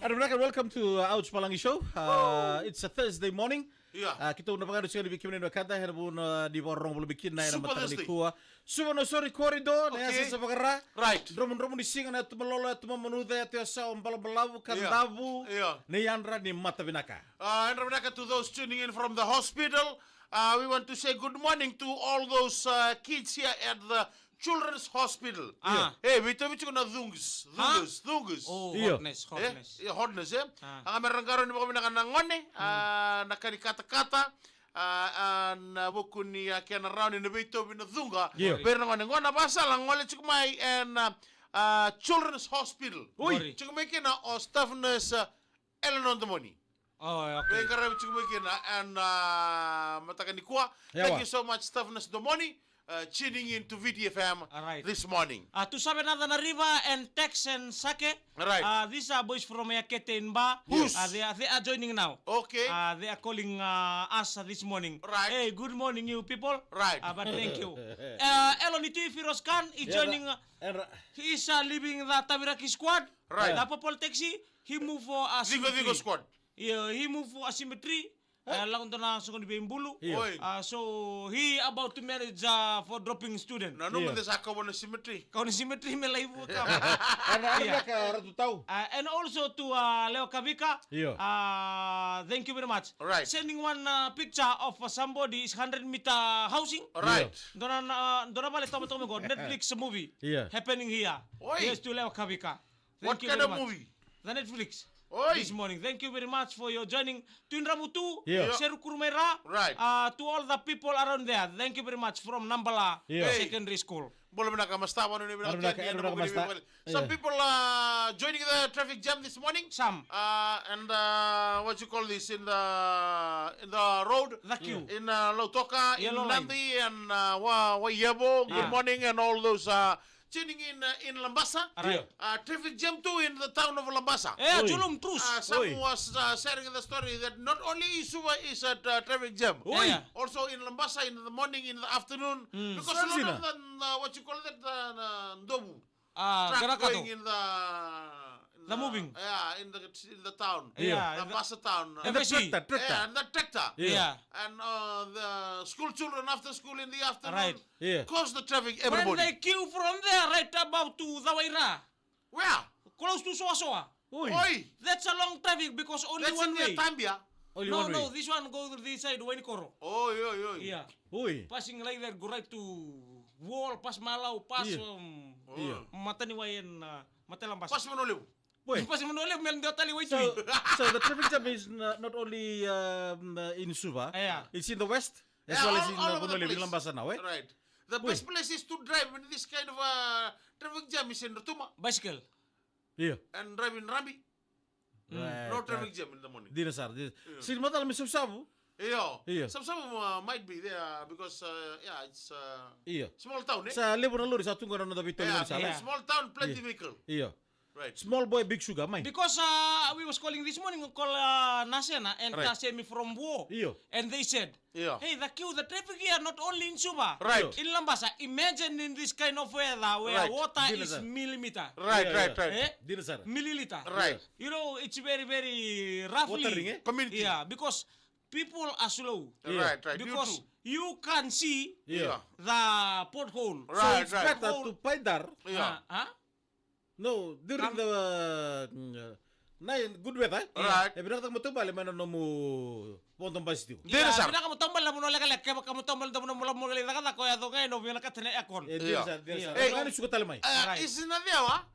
Armanakan, welcome to Ouch Palangi Show. It's a Thursday morning. Kita udah pakai sekali bikin ini kata herbun di borong belum bikin na nama tadi kuah. Suwano sorry corridor na yasa sa pagkara. Right. Drum di singa na tumalolo tumamunuda at yasa balabu kandabu. Ni Yandra ni mata binaka. Yandra binaka to those tuning in from the hospital. We want to say good morning to all those kids here at the Children's Hospital. Hey, we na dungus. Oh, hotness. Hotness, eh? Ang meron karon mo kami nakanangone, nakanikata-kata, na bukun ni kaya na round in the bito binadunga. Pero ngona basa lang wala chukumay and Children's Hospital. Chukumay kina o staff nurse Ellen on the money. Oh, okay. Pero karami chukumay kina and matakan ni kuha. Thank you so much staff nurse the money. Tuning in to VTFM this morning. To Sabe Nadanariva and Tex and Sake. These are boys from Yakete in Ba. They are joining now. Okay. They are calling us this morning. Hey, good morning, you people. But thank you. Eloniti Firoz Khan is joining. He is leaving the Tabiraki squad. The Popol Taxi. He moved for asymmetry. Vigo squad. He moved for asymmetry. Lang to na sukon di Bulu. So he about to marriage for dropping student. Nano mo sa ako na symmetry. Kau na symmetry may live ka. And also to Leo Kavika. Thank you very much. Sending one picture of somebody is 100-meter housing. Dona balik tama-tama ko Netflix movie happening here. Yes to Leo Kavika. What kind of movie? The Netflix. This morning. Thank you very much for your joining. Tuin Ramutu, Seru Kurmera, to all the people around there. Thank you very much from Nambala Secondary School. Some people joining the traffic jam this morning. Some. And what you call this in the road? The queue. In Lautoka, in Nandi, and Wayabo. Good morning, and all those tuning in Lambasa. Traffic jam too in the town of Lambasa. Julum Trus. Some was sharing the story that not only Isuwa is at traffic jam, also in Lambasa in the morning, in the afternoon, because a lot of them, what you call that, Ndobu. Truck going in the moving. In the town. Lambasa town. And the tractor. And the tractor. And the school children after school in the afternoon. Cause the traffic, everybody. When they queue from there, right about to Zawaira. Where? Close to Soasoa. Oi. That's a long traffic because only one way. That's in Tambia. No, this one goes to this side, Wanikoro. Passing like that, go right to Wall, pass Malau, pass Mataniwayan, Matalampas. Pass Manoliw. Pass Manoliw, Meldotali way So the traffic jam is not only in Suva, it's in the west as well as in Manoliw, in Lambasa now, eh? Right. The best place is to drive when this kind of traffic jam is in Rotuma. Bicycle. And drive in Rambi. No traffic jam in the morning. Dinasar. Sin mo talam Subsabu? Some might be there because it's small town. Sa Libo na luri sa tunggu na David small town, plenty vehicle. Right. Small boy, big sugar, mine. Because we was calling this morning, call Nasena and Tasemi from Wo. And they said, hey, the traffic here not only in Suba, in Lambasa. Imagine in this kind of weather where water is millimeter. Right. Milliliter. Right. You know, it's very, very roughly. Community. Yeah, because people are slow. Right. Because you can see the pothole. So it's better to Paidar. No, during the good weather. Bilang mo tumbal, may mo pontong basito. Bilang mo tumbal, mo nalagalak, kaya kamu tumbal, mo nalagalak kada ko ya dogay no bilang katene akon. Ano suko talamay? Is Nadewa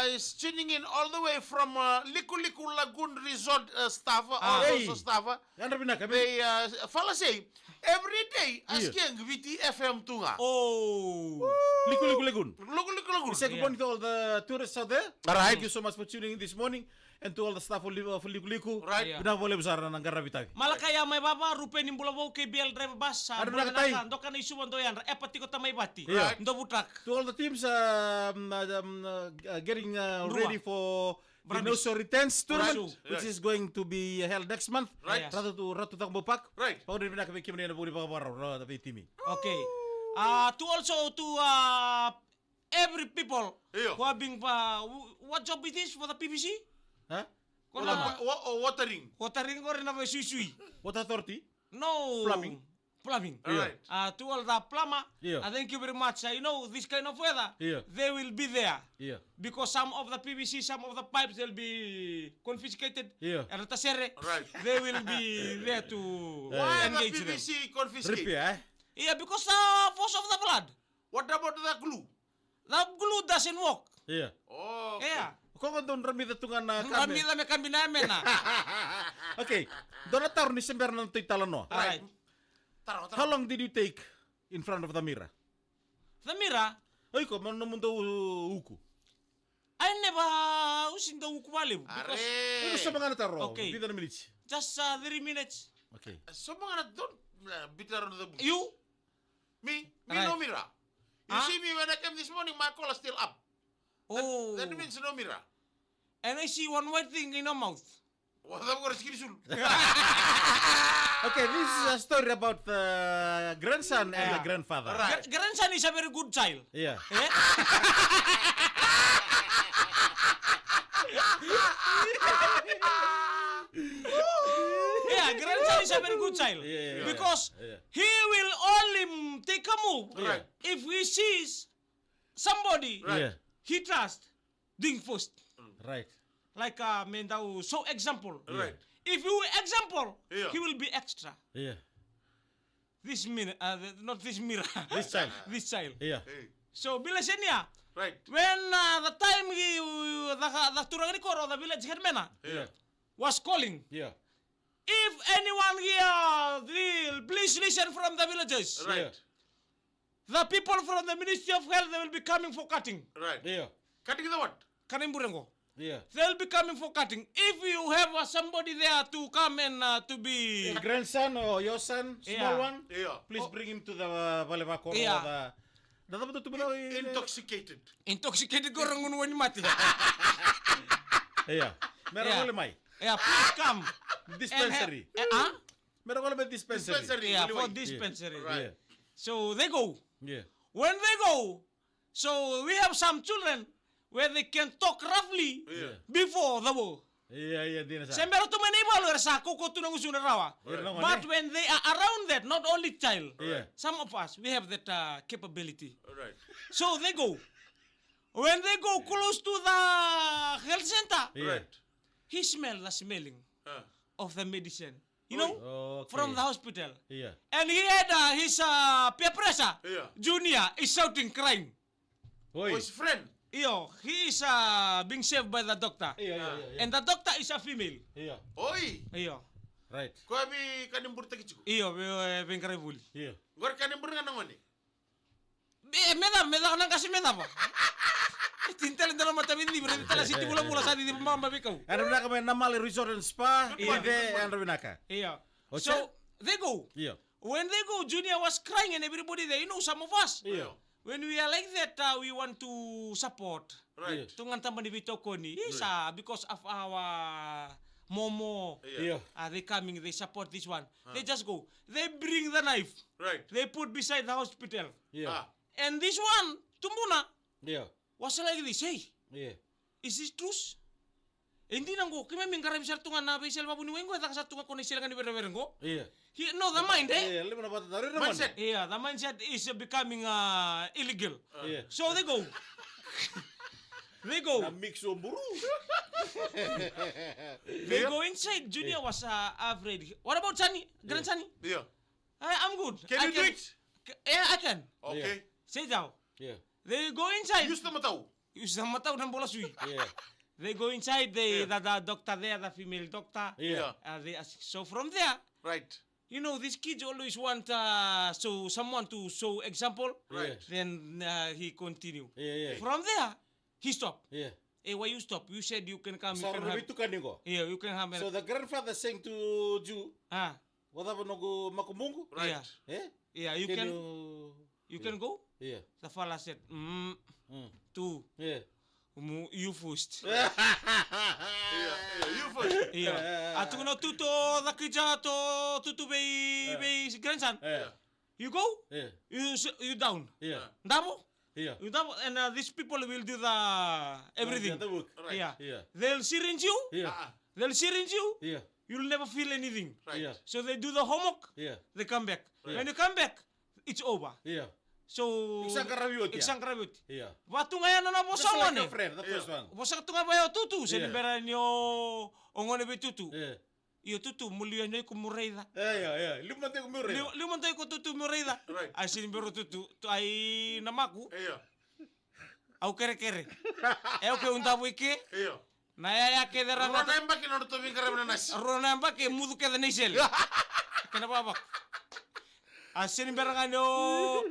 is tuning in all the way from Liku Lagoon Resort staff, also staff. They fala say every day asking VTFM tunga. Liku Lagoon. Liku Lagoon. Say good morning to all the tourists out there. Thank you so much for tuning in this morning. And to all the staff of Liku. Pinang boleh besar ng Garabitag. Malakaya may baba rupen yung bulabaw kay BL driver bus. Doka na isuwan do yan. Epati ko tamay bati. Ndo butrak. To all the teams getting ready for the Nosori Tense tournament, which is going to be held next month. Ratu Takbopak. Pag rin na kami kimani na buli pakaparaw na timi. Okay. To also to every people who are being what job it is for the PVC? Watering. Watering ko rin na may sui-sui. What authority? No. Plumbing. Alright. To all the plumber, Yeah. thank you very much. You know, this kind of weather, Yeah. they will be there. Yeah. Because some of the PVC, some of the pipes, they'll be confiscated. Yeah. And tasere, Right. they will be there to Why the engage them. PVC confiscate? Repair, eh? Yeah, because force of the flood. What about the glue? The glue doesn't work. Yeah. Oh, okay. Yeah. Kung doon rami datungan na Kami kami. kami namin na. Okay. Doon na taron ni Sember ng tuy talano. Alright. Taro. How long did you take in front of the mirror? The mirror, Ay ko, man naman daw uku. I never using the ukumali because Ano sa mga nataro? Okay. Dito na minutes. just 3 minutes. Okay. So mga na don't beat around the bush. You? Me Right. no mirror. You Huh? see me when I came this morning, my collar still up. Oh. That means no mirror. And I see one white thing in your mouth. What am I going to Okay, this is a story about the grandson and the Yeah. grandfather. Right. Grandson is a very good child. Yeah. Eh? Yeah, grandson is a very good child. Yeah. Because Yeah. he will only take a move Right. if he sees somebody Right. Yeah. he trusts doing first. Right. Like so example. Right. If you example, Yeah. he will be extra. Yeah. This mirror, not this mirror. This child. This child. Yeah. Hey. So bila niya, Right. when the time the turang ni Koro, the village headman Yeah. was calling, Yeah. if anyone here will please listen from the villagers. Right. The people from the Ministry of Health, they will be coming for cutting. Right. Yeah. Cutting the what? Kanimburengo. Yeah. They will be coming for cutting. If you have somebody there to come and to be... A grandson or your son, small Yeah. one, Yeah. please bring him to the Valevakor Yeah. or the... Dapat betul betul Intoxicated. Intoxicated ko orang unwan ni mati. Iya. Meron Yeah. ko limay. Yeah, please come. Dispensary. Ah? Meron ko limay dispensary. Dispensary. Yeah, for Anyway. dispensary. Right. Yeah. So they go. Yeah. When they go, so we have some children where they can talk roughly Yeah. before the war. Iya, iya, di na sa. Sembero tu manibalo sa kuko tu nang usun rawa. Right. But when they are around that, not only child, Yeah. some of us we have that capability. Right. So they go. When they go close to the health center, Yeah. Right. he smell the smelling of the medicine. You know, Okay. from the hospital. Iya. And he had his peer pressure. Yeah. Junior is shouting, crying. Oh, Hoy. his friend. He is being saved by the doctor. Iya, iya, iya. And the doctor is a female. Iya. Oi. Right. Ko abi kanimbur takichu. Being careful. Iya. Gor kanimbur nga nangoni. Meda nang kasi meda pa. Tintal dalam mata hindi berarti tala siti mula sa di mama bikaw. Ano na kami Namali Resort and Spa? Iya. Ide ano binaka? So Ocha? they go. Iya. When they go, Junior was crying and everybody there, you know, some of us. Iya. When we are like that, we want to support. Right. Tungan taman di Vito Koni. Because of our Momo. Iya. They coming, they support this one. They just go. They bring the knife. Right. They put beside the hospital. Iya. And this one, Tumbuna, Iya. was like this. Hey, Iya. is this truth? Hindi nang go. Kaya mingkara bisar tungan na bisel babu ni wengo. Eta kasat tungan koni silangan di berengo. Iya. He know the mind, eh? Iya, lima na bata dari naman. Mindset. Yeah, the mindset is becoming illegal. Iya. So they go. They go. Na mix o buru. They go inside. Junior was afraid. What about Sunny? Grand Sunny? Yeah. I'm good. Can I you do it? Yeah, I can. Okay. Say down. Iya. They go inside. Use na mataw. Use the mataw ng bola sui. Iya. They go inside. The doctor there, the female doctor. Iya. They ask. So from there, Right. you know, these kids always want someone to show example. Right. Then he continue. Iya, iya. From there, he stop. Iya. Hey, why you stop? You said you can come. So You can have. itu kan niko. Yeah, you can have. So the grandfather saying to Jew, wala pa nogo makumungu? Right. Yeah. Eh? Yeah, you can. You can go. Iya. The fella said, two. Iya. You first. Yeah. You first. Yeah. Atu no tuto nakija to tutu be grandson. Iya. You go. Iya. You down. Iya. Dabo. Iya. You dabo, and these people will do the everything. Iya. Right. Yeah. Yeah. They'll syringe you. Iya. They'll syringe you. Yeah. You'll never feel anything. Right. Yeah. So they do the homework. Yeah. They come back. Right. When you come back, it's over. Yeah. So Isang karabiot ya? Isang karabiot. Yeah. Watu ngayon na Just bosangon like eh. your friend, the first one. Bosa tunga ba yo tutu, Yeah. senibera nyo ongone be tutu. Yeah. Iyo tutu mulia nyo ko mureida. Yeah. Lima tayo kumure. Lima tayo ko tutu mureida. Right. Ay sinibero tutu, ay namaku, Iya. au kere. Eu ke untabu ike, Iya. na ya ke deranga. Rona emba kino to bin karabna nas. Rona mbak ke mudu ke denisel. Kenapa bak? Asin berangano.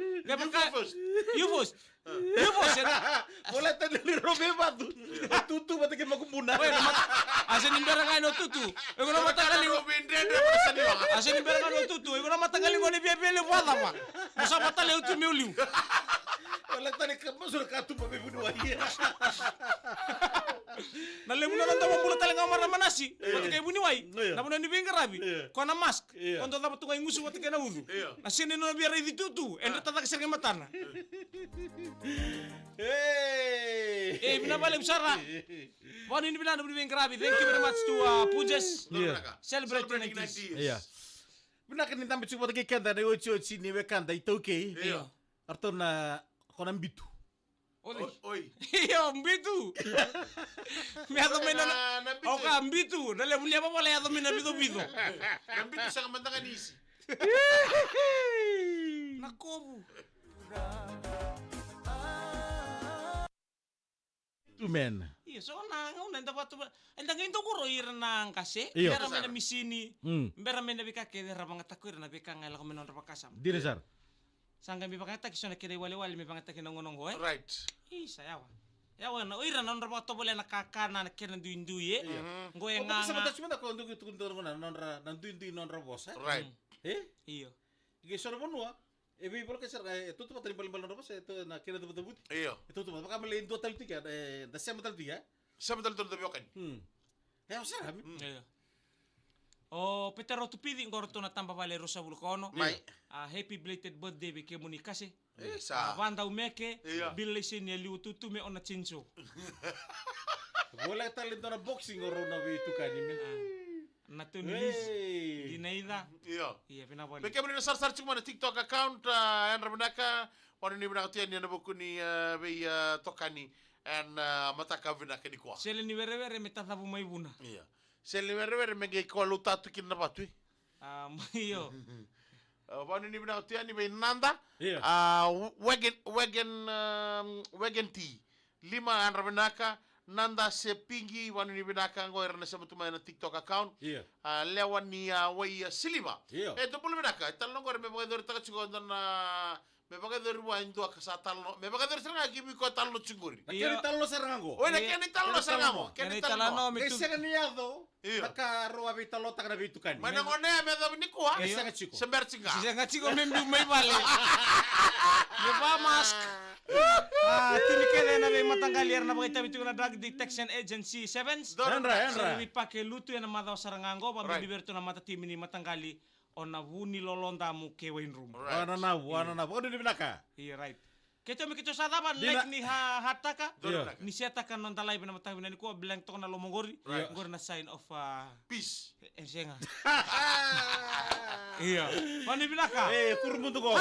You first. You first. Wala tayo nirobe ba? Tutu ba tayo makumpuna? Asin berangano tutu. Ego na matagali. Robin Dede sa di ba? Asin berangano tutu. Ego na matagali ko ni bebele wala pa. Musa matale utu miuliu. Wala tayo kamusur katu pa bibunua iya. Nalemuna nang tawo pula talaga maramanasi. Pati kay buniway. Yeah. Namun ni bingarabi. Ko na mask. Yeah. Kondo dapat tungay ngusu pati kana udu. Yeah. Asin no biar di tutu. Endo tatak serge matana. Hey. Binabalik Sara. Wani ni bilang ni bingarabi. Thank you very much to Pujas. Yeah. Celebrating 90s. Iya. Benar kan tambah cuba lagi kanda na ocho ni we kanda itu okay. Iya. Arto na konam bitu. Oi. Iyo, mbitu. Miato mena na. Oka mbitu. Dale mulia pa wala yato mena bitu. Nambito sa kamandangan isi. Nakobu. Tu men. Iya, so nang dapat tu. Endang itu kuro irenang kase. Iyo. Bera mena misini. Bera mena bika kede rabang takuir na bika ngala ko menon rapakasam. Dinesar. Sangga mi pangata kisona kede wali mi pangata kinongonong ho. Right. Sayawa. Yawa na oira non rapak to boleh nakakana kena duindu ye. Ngoy Bisa nga. mata cuma nak untuk itu kuntur mana nonra nantu non rabosa. Right. Iyo. Ige sor bonua. Ebi bol kesar itu tu patri paling paling rabosa itu nak kena tu betul. Iya. Itu tu maka melain dua tal tiga dah siapa tal tiga. Sama tal to biokan. Ya usah kami. Iyo. Oh, Petero tupidi ngorto na tamba vale rosa vulkono. Mai. Happy belated birthday beke munikase. Sa. Vanda umeke. Iya. Bille sini liu tutu me ona chinso. Boleh talento na boxing orang na itu kan ini. Na tunis. Dinaida. Iya. Iya pina vale. Beke mo sar cuma na TikTok account en rabnaka wani ni bina tian ni na bokuni be tokani en mataka bina kani kwa. Sele ni vere metatabu mai buna. Iya. Sele vere mege ko lutatu kin na patui. Iyo. Wani ni bina tian ni be nanda. Iya. Wagen tea. Lima en rabnaka nanda sepingi wani ni binaka ngo erna sa mutuma na TikTok account. Iya. Lewan ni way silima. Iya. To bulu binaka talong gore me bagador ta chugo na me bagador wa indo ka talno. Me bagador sanga gibi ko talno chunguri. Kaya talo sarango. Oy na kani talno sangamo. Kani talno. Kaya niado. Iya. Naka ruwa bi talo tak na bi tukan. Mana ngone me da ni ko. Kaya nga chiko. Sember cinga. Sisa nga chiko membi may vale. Me ba mask. Tini kede na may matanggalir na bakita bitu na Drug Detection Agency 7. Enra. Sari pake lutu na madaw sarangango pa biberto na matatimi ni matanggali on na wuni lolonda mu ke wine room. Wana na. Ano di binaka? Iya right. Keto mi keto sadaban like ni hataka. Ni siatakan non talay na matanggali ni ko bilang to na lomongori. Ngor na sign of Peace. ensenga. Iya. Mani binaka. Kurmun tu ko.